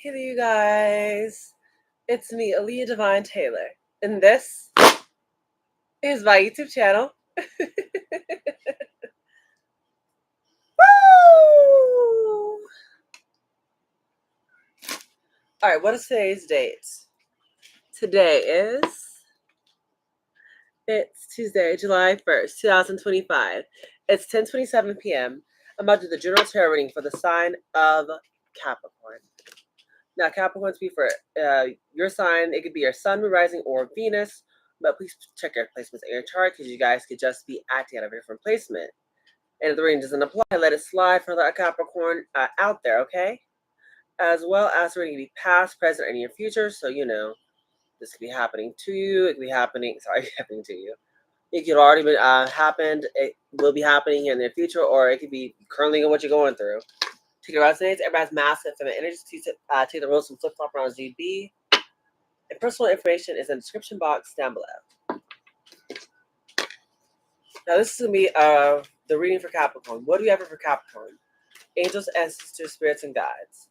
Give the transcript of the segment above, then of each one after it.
Hey you guys, it's me, Aaliyah Divine Taylor, and this is my YouTube channel. Woo! Alright, what is today's date? It's Tuesday, July 1st, 2025. It's 10:27 p.m. I'm about to do the general tarot reading for the sign of Capricorn. Now, Capricorn speak for your sign. It could be your sun, moon, rising, or Venus. But please check your placements in your chart because you guys could just be acting out of a different placement. And if the reading doesn't apply, let it slide for the Capricorn out there, okay? As well as the reading can be past, present, or near future. So, this could be happening to you. It could be happening, happening to you. It could already been happened. It will be happening here in the future, or it could be currently what you're going through. Take it resonates. Everybody has massive feminine energy. Take the rules from flip flop around GB. And personal information is in the description box down below. Now this is gonna be the reading for Capricorn. What do we have for Capricorn? Angels, ancestors, spirits, and guides.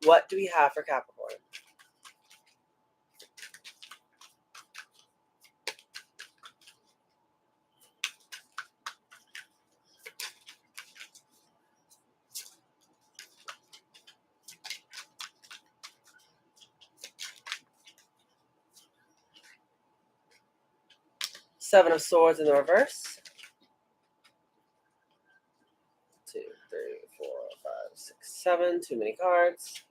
What do we have for Capricorn? Seven of Swords in the reverse. 2, 3, 4, 5, 6, 7. Too many cards.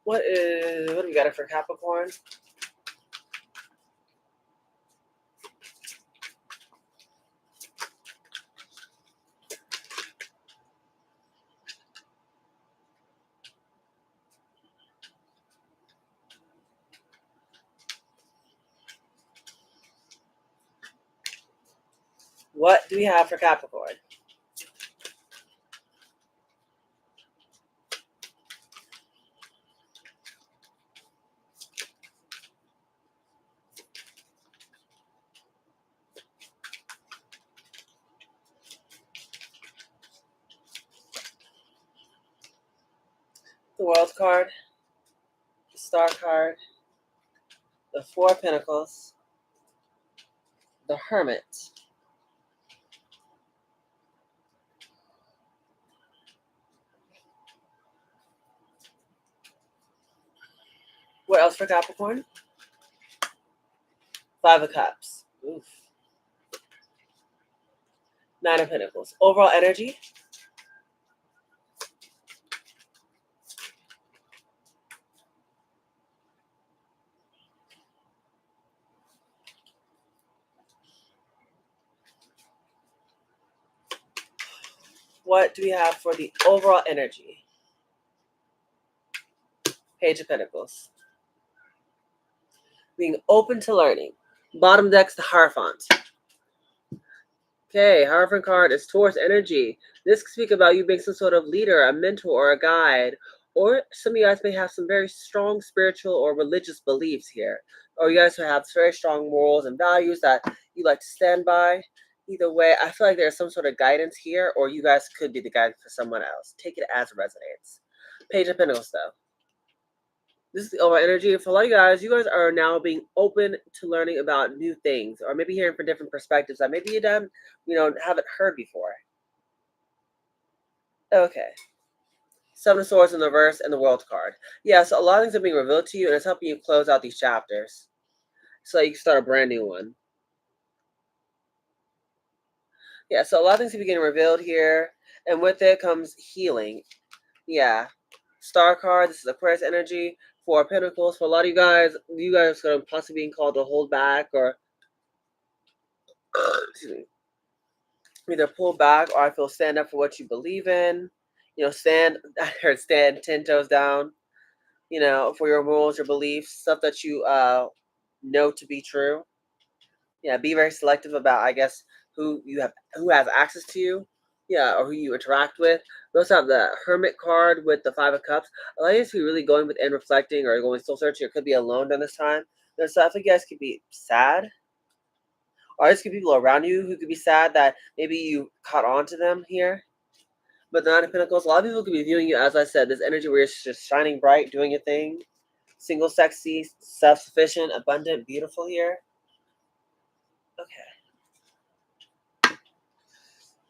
What do we got for Capricorn? What do we have for Capricorn? The World card, the Star card, the Four of Pentacles, the Hermit, what else for Capricorn? Five of Cups. Oof. Nine of Pentacles. Overall energy. What do we have for the overall energy? Page of Pentacles. Being open to learning. Bottom deck's the Hierophant. Okay, Hierophant card is Taurus energy. This could speak about you being some sort of leader, a mentor, or a guide. Or some of you guys may have some very strong spiritual or religious beliefs here. Or you guys have very strong morals and values that you like to stand by. Either way, I feel like there's some sort of guidance here, or you guys could be the guide for someone else. Take it as it resonates. Page of Pentacles, though. This is the overall energy. For a lot of you guys are now being open to learning about new things, or maybe hearing from different perspectives that maybe you haven't heard before. Okay. Seven of Swords in the reverse and the World card. Yeah, so a lot of things are being revealed to you, and it's helping you close out these chapters, so you can start a brand new one. Yeah, so a lot of things are getting revealed here, and with it comes healing. Yeah. Star card, this is Aquarius energy. Four of Pentacles. For a lot of you guys are going to possibly being called to hold back, or excuse me, either pull back, or I feel stand up for what you believe in. I heard stand 10 toes down, for your morals, your beliefs, stuff that you know to be true. Yeah, be very selective about, I guess, who has access to you, or who you interact with. We also have the Hermit card with the Five of Cups. A lot of you guys could be really going within, reflecting, or going soul searching, or could be alone during this time. There's stuff you guys could be sad, or there's could be people around you who could be sad that maybe you caught on to them here. But the Nine of Pentacles, a lot of people could be viewing you, as I said, this energy where you're just shining bright, doing your thing. Single, sexy, self-sufficient, abundant, beautiful here. Okay.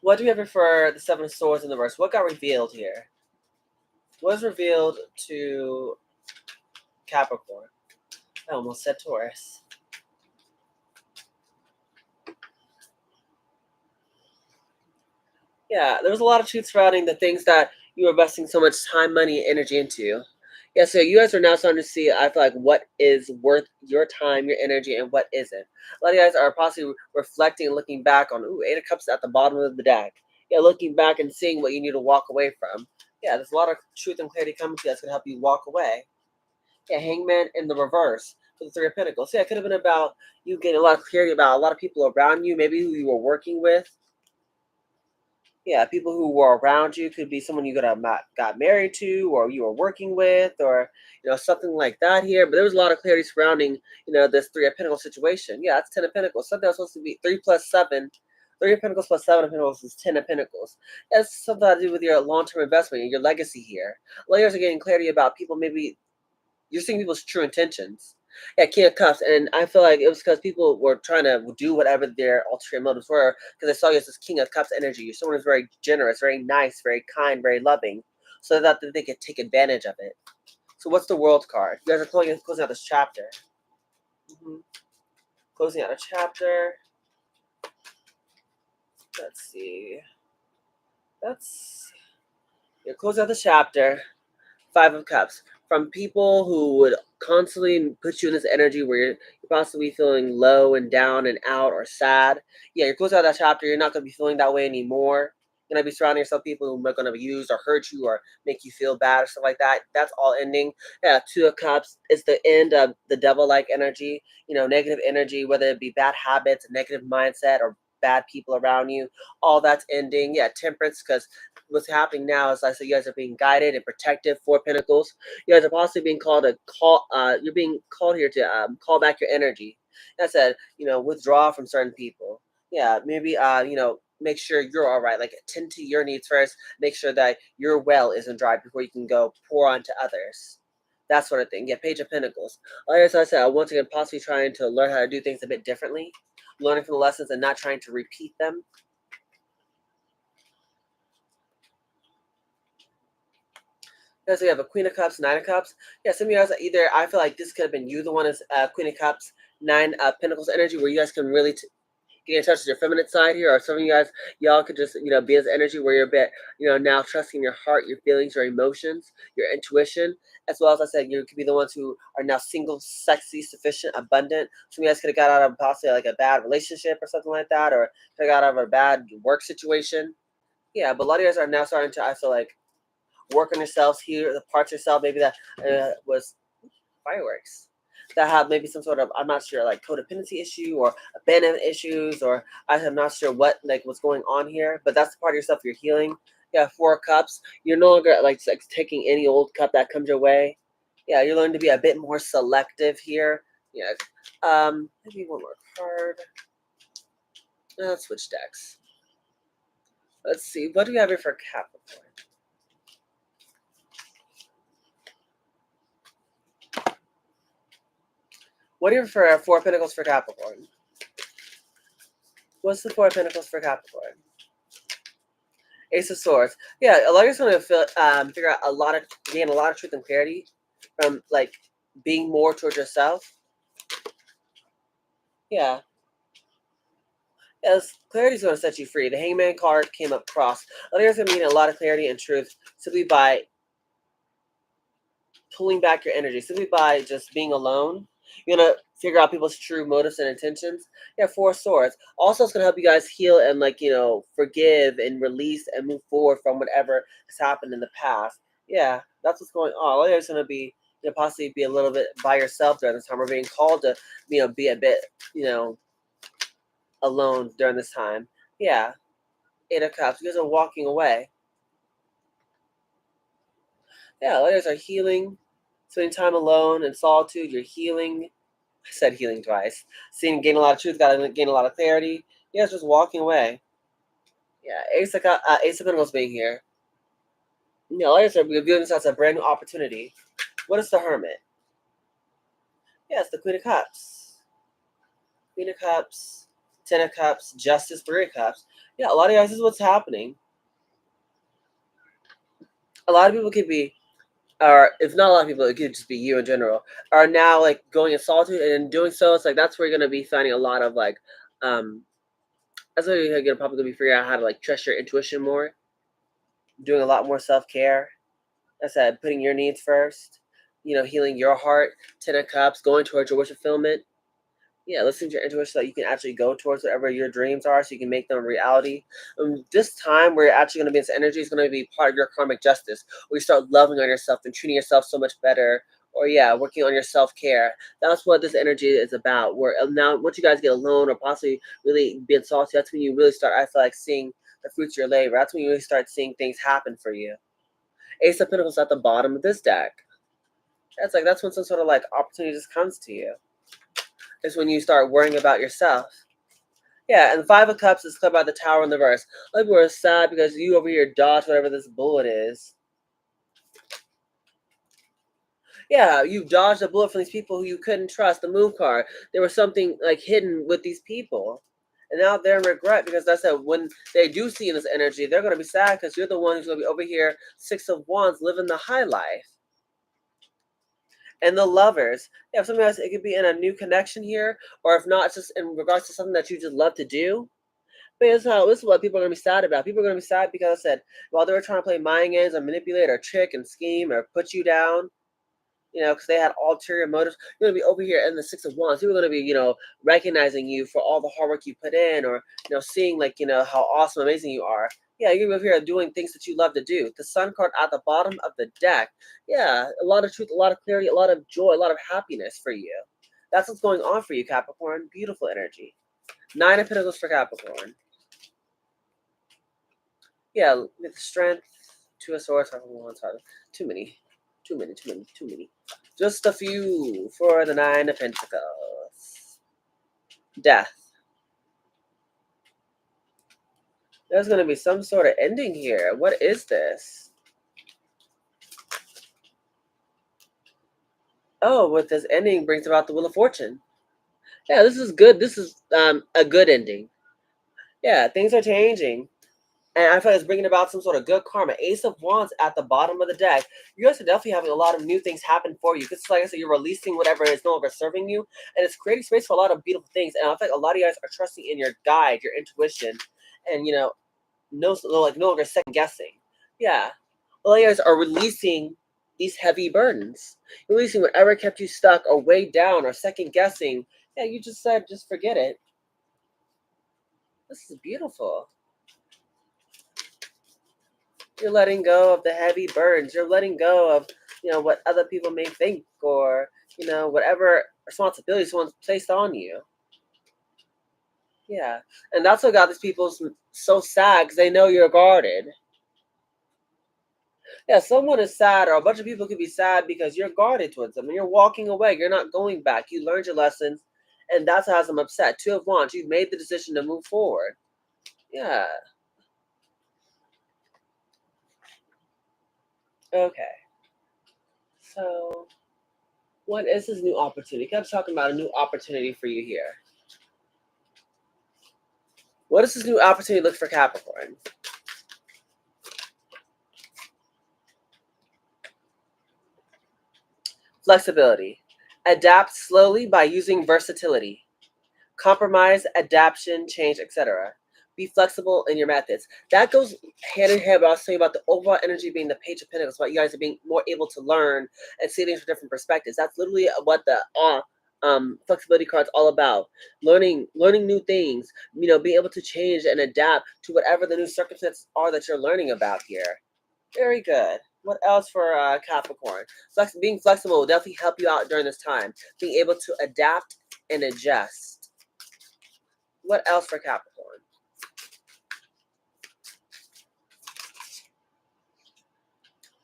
What do we have for the Seven of Swords in the verse? What got revealed here? What was revealed to Capricorn? I almost said Taurus. Yeah, there was a lot of truth surrounding the things that you were investing so much time, money, and energy into. Yeah, so you guys are now starting to see, I feel like, what is worth your time, your energy, and what isn't. A lot of you guys are possibly reflecting and looking back on, ooh, Eight of Cups at the bottom of the deck. Yeah, looking back and seeing what you need to walk away from. Yeah, there's a lot of truth and clarity coming to you that's going to help you walk away. Yeah, Hangman in the reverse for the Three of Pentacles. Yeah, it could have been about you getting a lot of clarity about a lot of people around you, maybe who you were working with. Yeah, people who were around you could be someone you got married to, or you were working with, or something like that here. But there was a lot of clarity surrounding this Three of Pentacles situation. Yeah, that's Ten of Pentacles. Something that was supposed to be 3 plus 7. Three of Pentacles plus Seven of Pentacles is Ten of Pentacles. That's something to do with your long-term investment and your legacy here. Layers are getting clarity about people. Maybe you're seeing people's true intentions. Yeah, King of Cups, and I feel like it was because people were trying to do whatever their ulterior motives were, because they saw you as this King of Cups energy. You're someone who's very generous, very nice, very kind, very loving, so that they could take advantage of it. So what's the World card? You guys are closing out this chapter. Closing out a chapter. Let's see. You're closing out the chapter. Five of Cups. From people who would constantly put you in this energy where you're possibly feeling low and down and out or sad. Yeah, you're closing out that chapter. You're not going to be feeling that way anymore. You're going to be surrounding yourself with people who are going to use or hurt you or make you feel bad or stuff like that. That's all ending. Yeah, Two of Cups is the end of the devil-like energy, negative energy, whether it be bad habits, a negative mindset, or bad people around you. All that's ending. Yeah, Temperance, because what's happening now is, like I said, you guys are being guided and protected. Four Pentacles. You guys are possibly being called to call. You're being called here to call back your energy. I said, withdraw from certain people. Yeah, maybe make sure you're all right. Like, attend to your needs first. Make sure that your well isn't dry before you can go pour onto others. That sort of thing. Yeah, Page of Pentacles. Like I said, once again, possibly trying to learn how to do things a bit differently, learning from the lessons and not trying to repeat them. So we have a Queen of Cups, Nine of Cups. Yeah, some of you guys either, I feel like this could have been you, the one is Queen of Cups, Nine of Pentacles energy, where you guys can really get in touch with your feminine side here, or some of you guys, y'all could just, be this energy where you're a bit, now trusting your heart, your feelings, your emotions, your intuition, as well as I said, you could be the ones who are now single, sexy, sufficient, abundant. Some of you guys could have got out of possibly like a bad relationship or something like that, or could have got out of a bad work situation. Yeah, but a lot of you guys are now starting to, I feel like, work on yourselves, heal the parts of yourself maybe that was fireworks, that have maybe some sort of, I'm not sure, like codependency issue or abandonment issues, or I'm not sure what's going on here, but that's the part of yourself you're healing. Yeah, Four of Cups. You're no longer like taking any old cup that comes your way. Yeah, you're learning to be a bit more selective here. Yeah. Maybe one more card. Let's switch decks. Let's see. What do we have here for Capricorn? What do you have for Four of Pentacles for Capricorn? What's the Four of Pentacles for Capricorn? Ace of Swords. Yeah, a lot of you going to figure out gain a lot of truth and clarity from like being more towards yourself. Yeah. Yes, clarity is going to set you free. The Hangman card came up cross. A lot of you going to gain a lot of clarity and truth simply by pulling back your energy, simply by just being alone. You're going to figure out people's true motives and intentions. Yeah, Four of Swords. Also, it's going to help you guys heal and, forgive and release and move forward from whatever has happened in the past. Yeah, that's what's going on. All you're going to be, possibly be a little bit by yourself during this time. We're being called to, be a bit, alone during this time. Yeah, Eight of Cups. You guys are walking away. Yeah, others are healing, spending time alone in solitude. You're healing. I said healing twice. Seeing, gain a lot of truth, got to gain a lot of clarity. You guys just walking away. Yeah, Ace of Pentacles being here. Yeah, like I said, we're viewing this as a brand new opportunity. What is the Hermit? Yes, the Queen of Cups. Queen of Cups, Ten of Cups, Justice, Three of Cups. Yeah, a lot of guys, this is what's happening. A lot of people could be, or if not a lot of people, it could just be you in general, are now like going in solitude, and in doing so, it's like that's where you're gonna be finding a lot of like, um, that's where you're gonna probably be figuring out how to like trust your intuition more, doing a lot more self care. I said putting your needs first, healing your heart. Ten of Cups, going towards your wish fulfillment. Yeah, listening to your intuition so that you can actually go towards whatever your dreams are so you can make them a reality. This time where you're actually going to be in this energy is going to be part of your karmic justice, where you start loving on yourself and treating yourself so much better, or yeah, working on your self-care. That's what this energy is about, where now once you guys get alone or possibly really being salty, that's when you really start, I feel like, seeing the fruits of your labor. That's when you really start seeing things happen for you. Ace of Pentacles at the bottom of this deck. That's when some sort of like opportunity just comes to you. Is when you start worrying about yourself. Yeah, and the Five of Cups is cut by the Tower in the verse. A lot of people are sad because you over here dodged whatever this bullet is. Yeah, you dodged a bullet from these people who you couldn't trust. The Moon card. There was something like hidden with these people. And now they're in regret because that's that when they do see this energy, they're going to be sad because you're the one who's going to be over here, Six of Wands, living the high life. And the Lovers. Yeah, if something else, it could be in a new connection here, or if not, it's just in regards to something that you just love to do. But this is what people are gonna be sad about. People are gonna be sad because I said, while they were trying to play mind games or manipulate or trick and scheme or put you down, because they had ulterior motives. You're gonna be over here in the Six of Wands. People are gonna be, recognizing you for all the hard work you put in, or seeing like how awesome, amazing you are. Yeah, you're over here doing things that you love to do. The Sun card at the bottom of the deck. Yeah, a lot of truth, a lot of clarity, a lot of joy, a lot of happiness for you. That's what's going on for you, Capricorn. Beautiful energy. Nine of Pentacles for Capricorn. Yeah, with strength, Two of Swords, too many, too many, too many, too many. Just a few for the Nine of Pentacles. Death. There's going to be some sort of ending here. What is this? Oh, with this ending brings about the Wheel of Fortune. Yeah, this is good. This is a good ending. Yeah, things are changing. And I feel like it's bringing about some sort of good karma. Ace of Wands at the bottom of the deck. You guys are definitely having a lot of new things happen for you. Because, like I said, you're releasing whatever is no longer serving you. And it's creating space for a lot of beautiful things. And I feel like a lot of you guys are trusting in your guide, your intuition. And, no longer second guessing. Yeah. A lot of you guys are releasing these heavy burdens. You're releasing whatever kept you stuck or weighed down or second guessing. Yeah, you just said, just forget it. This is beautiful. You're letting go of the heavy burdens. You're letting go of, what other people may think, or, whatever responsibility someone's placed on you. Yeah. And that's what got these people so sad, because they know you're guarded. Yeah, someone is sad, or a bunch of people could be sad because you're guarded towards them and you're walking away. You're not going back. You learned your lessons, and that's what has them upset. Two of Wands, you've made the decision to move forward. Yeah. Okay. So, what is this new opportunity? I kept talking about a new opportunity for you here. What does this new opportunity look for Capricorn? Flexibility. Adapt slowly by using versatility. Compromise, adaptation, change, etc. Be flexible in your methods. That goes hand in hand, but I was saying about the overall energy being the Page of Pentacles, about you guys are being more able to learn and see things from different perspectives. That's literally what the flexibility card's all about. Learning new things, being able to change and adapt to whatever the new circumstances are that you're learning about here. Very good. What else for Capricorn? Being flexible will definitely help you out during this time. Being able to adapt and adjust. What else for Capricorn?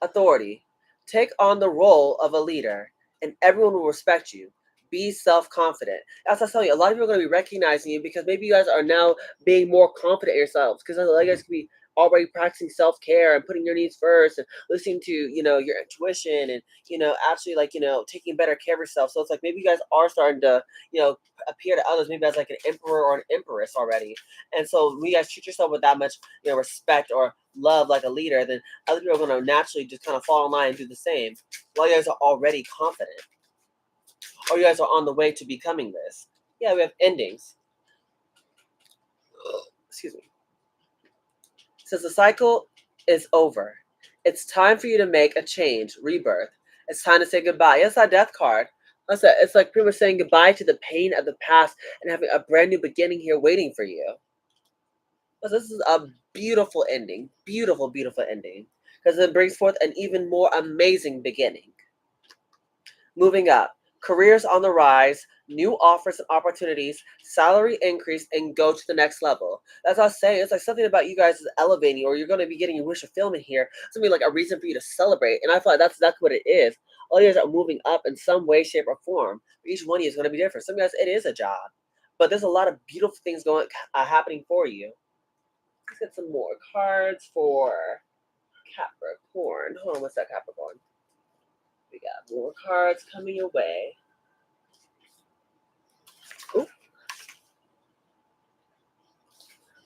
Authority. Take on the role of a leader, and everyone will respect you. Be self-confident. As I was telling you, a lot of people are going to be recognizing you because maybe you guys are now being more confident in yourselves. Because a lot of you guys could be already practicing self-care and putting your needs first and listening to, your intuition and, actually like, taking better care of yourself. So it's like maybe you guys are starting to, appear to others maybe as like an emperor or an empress already. And so when you guys treat yourself with that much, respect or love like a leader, then other people are going to naturally just kind of fall in line and do the same. While you guys are already confident, or you guys are on the way to becoming this. Yeah, we have endings. Excuse me. Since the cycle is over, it's time for you to make a change, rebirth. It's time to say goodbye. Yes, that death card. It's like pretty much saying goodbye to the pain of the past and having a brand new beginning here waiting for you. This is a beautiful ending. Beautiful, beautiful ending. Because it brings forth an even more amazing beginning. Moving up, careers on the rise, new offers and opportunities, salary increase, and go to the next level. That's what I was saying. It's like something about you guys is elevating, or you're going to be getting your wish fulfillment here. Something like a reason for you to celebrate. And I feel like that's exactly what it is. All you guys are moving up in some way, shape, or form. Each one of you is going to be different. Some guys, it is a job. But there's a lot of beautiful things happening for you. Let's get some more cards for Capricorn. Hold on, what's that Capricorn? We got more cards coming your way. Ooh.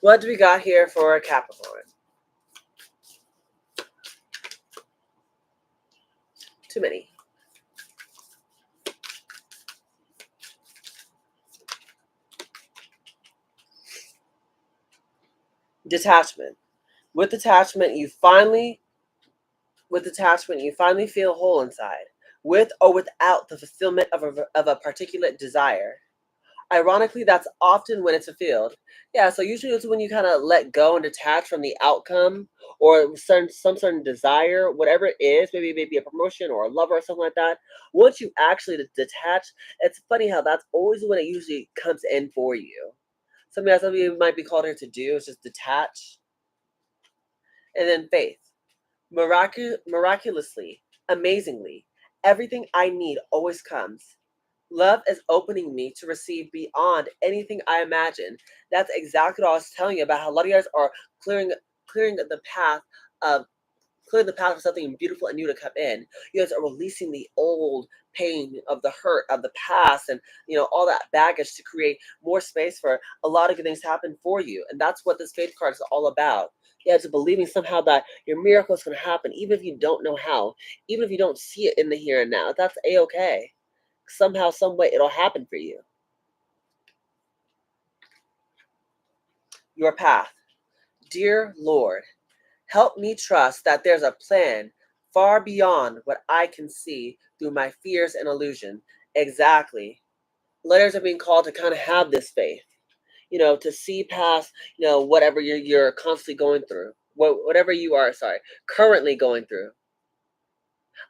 What do we got here for Capricorn? Too many. Detachment. With detachment, you finally feel whole inside, with or without the fulfillment of a particular desire. Ironically, that's often when it's fulfilled. Yeah, so usually it's when you kind of let go and detach from the outcome or some certain desire, whatever it is, maybe a promotion or a lover or something like that. Once you actually detach, it's funny how that's always when it usually comes in for you. Something that some of you might be called here to do is just detach. And then faith. Miraculously, amazingly, everything I need always comes. Love is opening me to receive beyond anything I imagine. That's exactly what I was telling you about how a lot of you guys are clearing the path of clearing the path for something beautiful and new to come in. You guys are releasing the old pain of the hurt of the past and all that baggage to create more space for a lot of good things to happen for you. And that's what this faith card is all about. Yeah, it's believing somehow that your miracle is going to happen, even if you don't know how, even if you don't see it in the here and now. That's a-okay. Somehow, some way, it'll happen for you. Your path. Dear Lord, help me trust that there's a plan far beyond what I can see through my fears and illusion. Exactly. Letters are being called to kind of have this faith, to see past, whatever you're constantly going through, whatever you are, currently going through.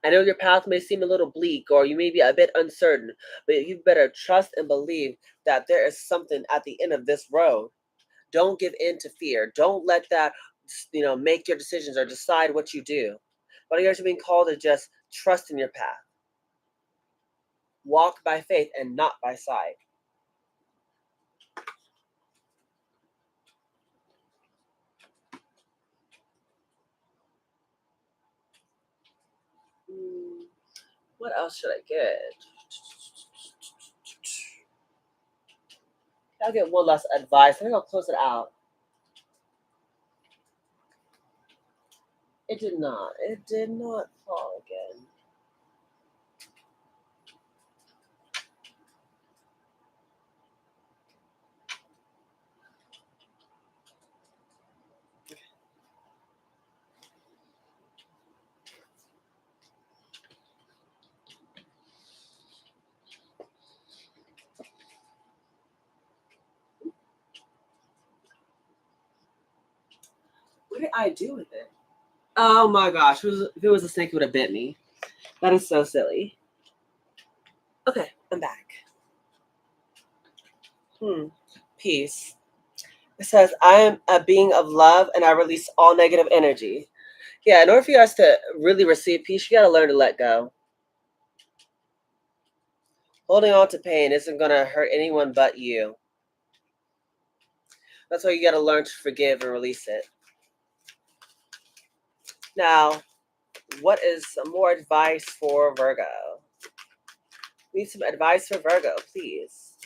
I know your path may seem a little bleak or you may be a bit uncertain, but you better trust and believe that there is something at the end of this road. Don't give in to fear. Don't let that, make your decisions or decide what you do. But you're being called to just trust in your path. Walk by faith and not by sight. What else should I get? I'll get one last advice. I think I'll close it out. It did not. It did not fall again. What did I do with it? Oh my gosh. If it was a snake, it would have bit me. That is so silly. Okay, I'm back. Peace. It says, I am a being of love and I release all negative energy. Yeah, in order for you guys to really receive peace, you got to learn to let go. Holding on to pain isn't going to hurt anyone but you. That's why you got to learn to forgive and release it. Now, what is some more advice for Virgo? We need some advice for Virgo, please.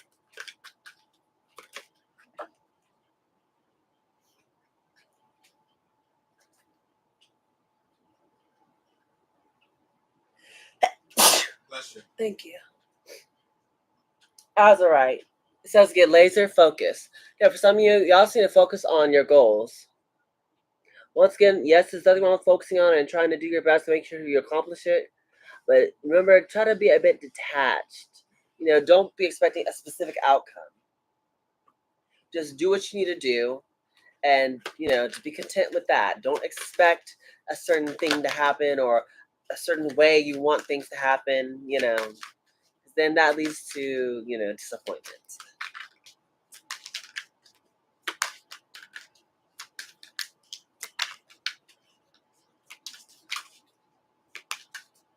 Bless you. Thank you. That's all right. It says get laser focused. Yeah, for some of you, y'all just need to focus on your goals. Once again, yes, there's nothing wrong with focusing on it and trying to do your best to make sure you accomplish it. But remember, try to be a bit detached. Don't be expecting a specific outcome. Just do what you need to do, and to be content with that. Don't expect a certain thing to happen or a certain way you want things to happen. Then that leads to disappointment.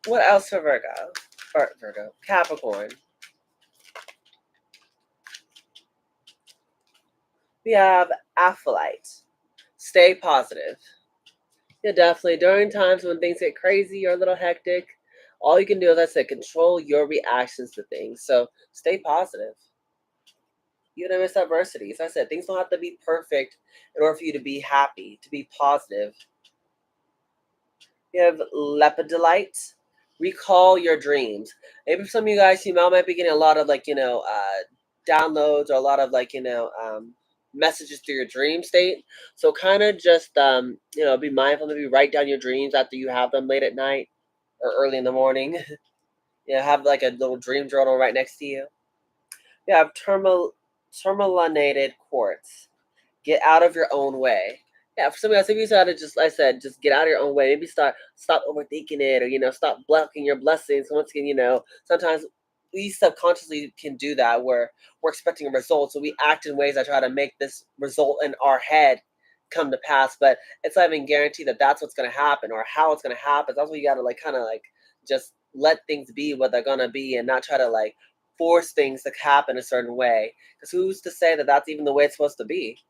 What else for Virgo? Or Virgo, Capricorn. We have Aphilite. Stay positive. Yeah, definitely. During times when things get crazy or a little hectic, all you can do, as I said, control your reactions to things. So stay positive. You're gonna miss adversity. As I said, things don't have to be perfect in order for you to be happy, to be positive. You have lepidolite. Recall your dreams. Maybe for some of you guys, you might be getting a lot of downloads or a lot of messages through your dream state. So kind of just be mindful. Maybe write down your dreams after you have them late at night or early in the morning. Have like a little dream journal right next to you. You have tourmalinated quartz. Get out of your own way. Yeah, for some guys, if you try to just, like I said, just get out of your own way. Maybe stop overthinking it, or stop blocking your blessings. Once again, sometimes we subconsciously can do that, where we're expecting a result, so we act in ways that try to make this result in our head come to pass. But it's not even guaranteed that that's what's going to happen or how it's going to happen. That's why you got to kind of just let things be what they're going to be, and not try to force things to happen a certain way. Because who's to say that that's even the way it's supposed to be?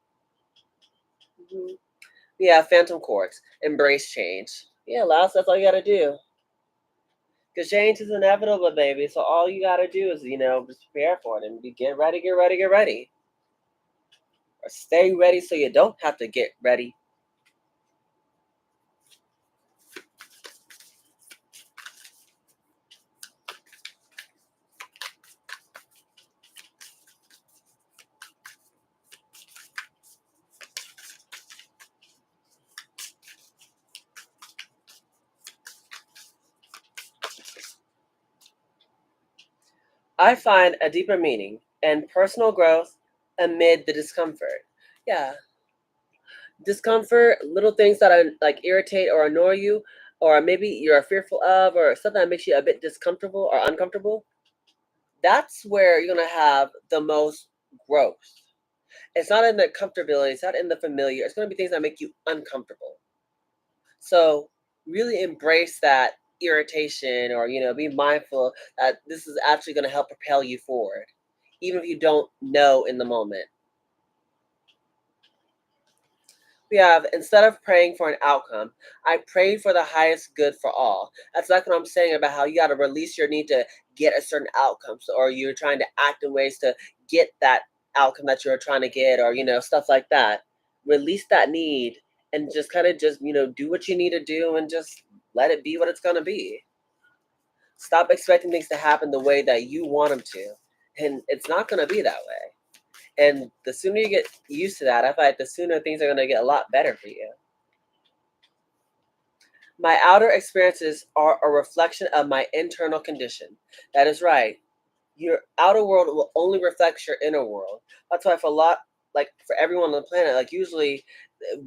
Mm-hmm. Yeah, Phantom Quartz. Embrace change. Yeah, Last, that's all you gotta do. Because change is inevitable, baby. So all you gotta do is, just prepare for it and get ready, get ready, get ready. Or stay ready so you don't have to get ready. I find a deeper meaning and personal growth amid the discomfort. Yeah, discomfort, little things that are irritate or annoy you, or maybe you're fearful of, or something that makes you a bit discomfortable or uncomfortable. That's where you're gonna have the most growth. It's not in the comfortability, it's not in the familiar. It's gonna be things that make you uncomfortable. So really embrace that irritation, or be mindful that this is actually gonna help propel you forward. Even if you don't know in the moment. We have, instead of praying for an outcome, I pray for the highest good for all. That's like what I'm saying about how you got to release your need to get a certain outcome, or you're trying to act in ways to get that outcome that you're trying to get, or stuff like that. Release that need and just kind of just do what you need to do and just let it be what it's gonna be. Stop expecting things to happen the way that you want them to, and it's not gonna be that way. And the sooner you get used to that, I find the sooner things are going to get a lot better for you. My outer experiences are a reflection of my internal condition. That is right. Your outer world will only reflect your inner world. That's why for a lot, for everyone on the planet, usually,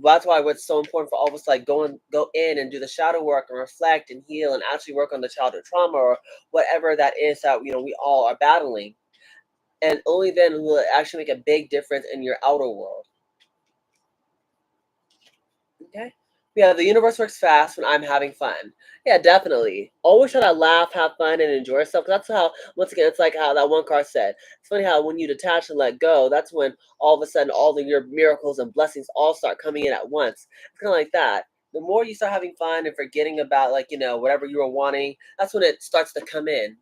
that's why it's so important for all of us to go in and do the shadow work and reflect and heal and actually work on the childhood trauma or whatever that is that we all are battling. And only then will it actually make a big difference in your outer world. Okay. Yeah, the universe works fast when I'm having fun. Yeah, definitely. Always try to laugh, have fun, and enjoy yourself. 'Cause that's how, once again, it's like how that one card said. It's funny how when you detach and let go, that's when all of a sudden all of your miracles and blessings all start coming in at once. It's kind of like that. The more you start having fun and forgetting about, like, whatever you were wanting, that's when it starts to come in.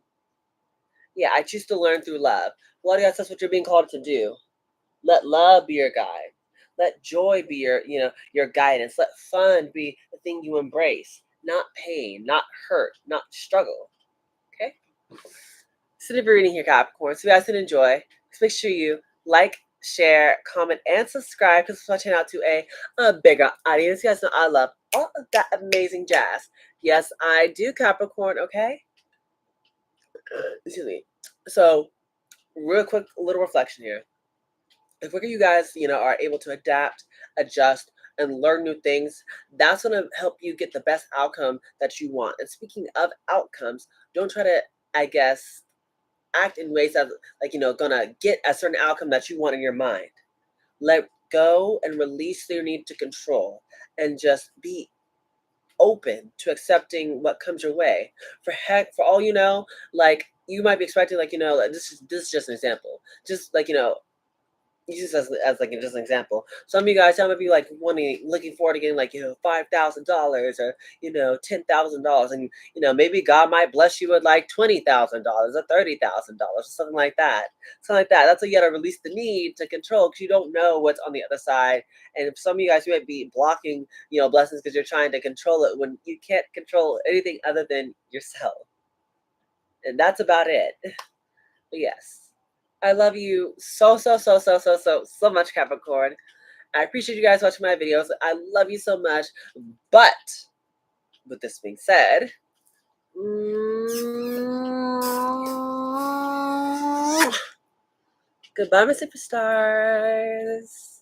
Yeah, I choose to learn through love. Well, yes, that's what you're being called to do. Let love be your guide. Let joy be your guidance. Let fun be the thing you embrace, not pain, not hurt, not struggle. Okay? So if you're reading here, Capricorn, so you guys can enjoy. Just make sure you like, share, comment, and subscribe because it's watching out to a bigger audience. You guys know I love all of that amazing jazz. Yes, I do, Capricorn, okay? Excuse me. So, real quick, little reflection here. If you guys, are able to adapt, adjust, and learn new things, that's going to help you get the best outcome that you want. And speaking of outcomes, don't try to, I guess, act in ways that, like, gonna get a certain outcome that you want in your mind. Let go and release your need to control and just be open to accepting what comes your way. For all you know, like, you might be expecting, like, like, this is just an example. Just like, use this as like just an example. Some of you guys, some of you like looking forward to getting, like, $5,000 or $10,000, and maybe God might bless you with like $20,000 or $30,000 or something like that. Something like that. That's why you got to release the need to control, because you don't know what's on the other side. And if some of you guys, you might be blocking blessings because you're trying to control it when you can't control anything other than yourself. And that's about it. But yes. I love you so, so, so, so, so, so, so much, Capricorn. I appreciate you guys watching my videos. I love you so much. But with this being said, goodbye, my superstars.